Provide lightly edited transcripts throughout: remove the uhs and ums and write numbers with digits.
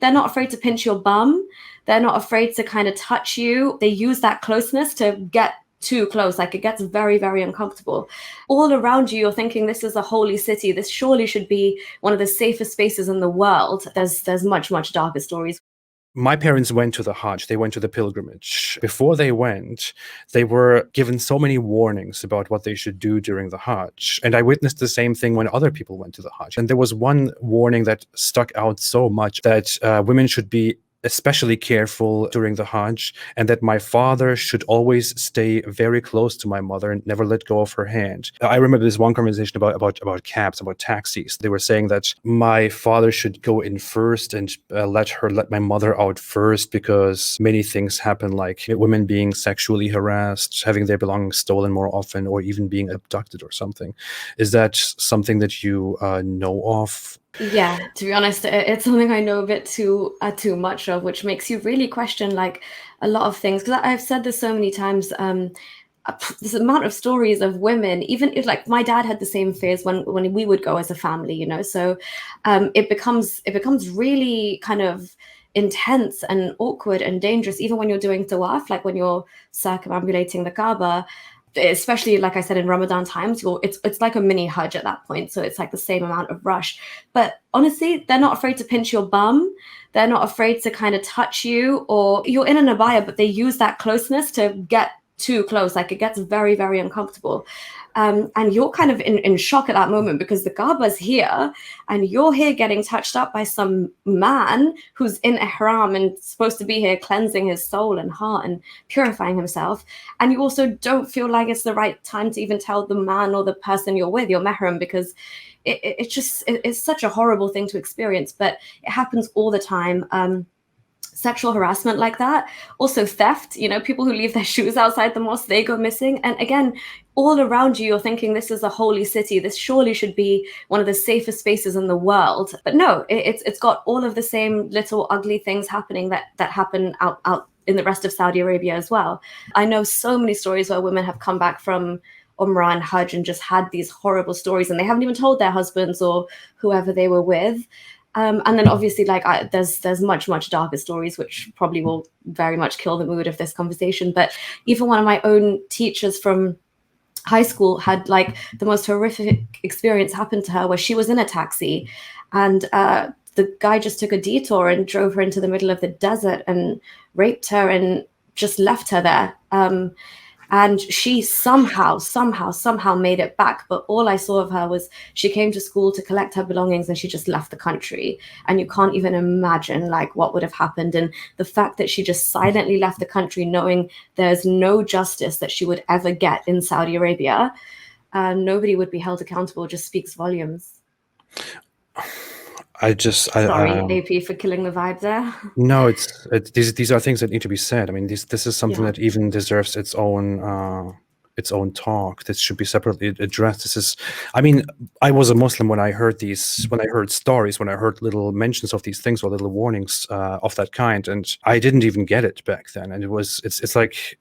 They're not afraid to pinch your bum. They're not afraid to kind of touch you. They use that closeness to get too close. Like, it gets very, very uncomfortable. All around you, you're thinking this is a holy city. This surely should be one of the safest spaces in the world. There's much, much darker stories. My parents went to the Hajj, they went to the pilgrimage. Before they went, they were given so many warnings about what they should do during the Hajj. And I witnessed the same thing when other people went to the Hajj. And there was one warning that stuck out so much, that women should be especially careful during the Hajj, and that my father should always stay very close to my mother and never let go of her hand. I remember this one conversation about cabs, about taxis. They were saying that my father should go in first and let my mother out first, because many things happen, like women being sexually harassed, having their belongings stolen more often, or even being abducted or something. Is that something that you know of? Yeah, to be honest, it's something I know a bit too much of, which makes you really question like a lot of things. Because I've said this so many times. This amount of stories of women, even if, like, my dad had the same fears when we would go as a family, you know. So it becomes really kind of intense and awkward and dangerous, even when you're doing tawaf, like when you're circumambulating the Kaaba. Especially, like I said, in Ramadan times, it's like a mini Hajj at that point, so it's like the same amount of rush. But honestly, they're not afraid to pinch your bum. They're not afraid to kind of touch you, or you're in an abaya, but they use that closeness to get too close. Like, it gets very, very uncomfortable. And you're kind of in shock at that moment, because the Kaaba's here and you're here getting touched up by some man who's in ihram and supposed to be here cleansing his soul and heart and purifying himself. And you also don't feel like it's the right time to even tell the man or the person you're with, your mahram, because it's such a horrible thing to experience. But it happens all the time. Sexual harassment like that, also theft, you know, people who leave their shoes outside the mosque, they go missing. And again, all around you, you're thinking this is a holy city, this surely should be one of the safest spaces in the world. But no, it's got all of the same little ugly things happening that happen out in the rest of Saudi Arabia as well. I know so many stories where women have come back from Umrah and Hajj and just had these horrible stories, and they haven't even told their husbands or whoever they were with. And then obviously, like, there's much, much darker stories, which probably will very much kill the mood of this conversation. But even one of my own teachers from high school had like the most horrific experience happen to her, where she was in a taxi and the guy just took a detour and drove her into the middle of the desert and raped her and just left her there. And she somehow made it back. But all I saw of her was she came to school to collect her belongings and she just left the country. And you can't even imagine like what would have happened. And the fact that she just silently left the country, knowing there's no justice that she would ever get in Saudi Arabia, nobody would be held accountable, just speaks volumes. Sorry, AP, for killing the vibe there. No, these are things that need to be said. I mean, this is something that even deserves its own talk. This should be separately addressed. I mean, I was a Muslim when I heard stories, when I heard little mentions of these things or little warnings of that kind, and I didn't even get it back then. And it's like,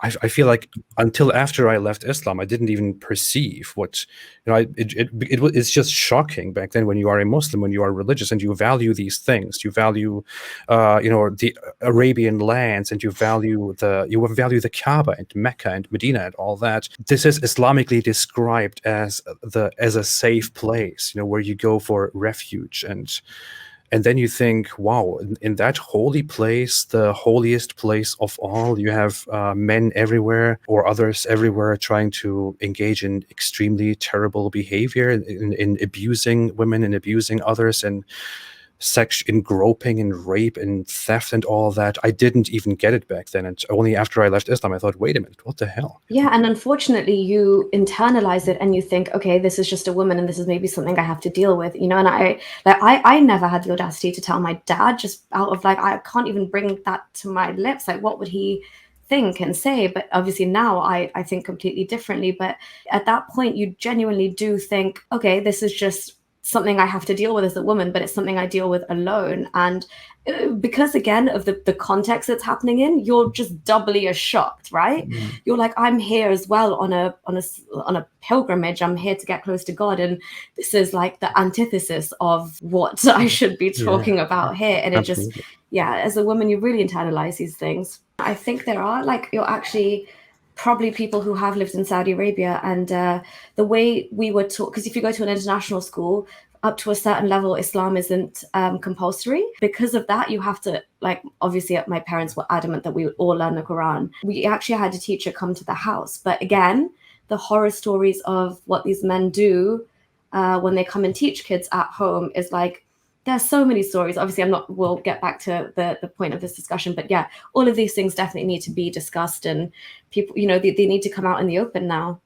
I feel like until after I left Islam, I didn't even perceive what, you know, it's just shocking back then when you are a Muslim, when you are religious and you value these things, you value, the Arabian lands, and you value the Kaaba and Mecca and Medina and all that. This is Islamically described as a safe place, you know, where you go for refuge. And then you think, wow, in that holy place, the holiest place of all, you have men everywhere or others everywhere trying to engage in extremely terrible behavior, in abusing women and abusing others, and in groping and rape and theft and all that. I didn't even get it back then. And only after I left Islam, I thought, wait a minute, what the hell? Yeah, and unfortunately, you internalize it and you think, okay, this is just a woman and this is maybe something I have to deal with, you know. And I never had the audacity to tell my dad, just out of like, I can't even bring that to my lips. Like, what would he think and say? But obviously now I think completely differently. But at that point, you genuinely do think, okay, this is just something I have to deal with as a woman, but it's something I deal with alone. And because again of the context it's happening in, you're just doubly as shocked, right? You're like, I'm here as well on a pilgrimage. I'm here to get close to God, and this is like the antithesis of what I should be talking about here. And it just, as a woman, you really internalize these things. I think there are, like, you're actually probably people who have lived in Saudi Arabia, and the way we were taught, because if you go to an international school, up to a certain level, Islam isn't compulsory. Because of that, you have to, like, obviously my parents were adamant that we would all learn the Quran. We actually had a teacher come to the house. But again, the horror stories of what these men do when they come and teach kids at home is like, there's so many stories. Obviously, we'll get back to the point of this discussion, but yeah, all of these things definitely need to be discussed, and people, they need to come out in the open now.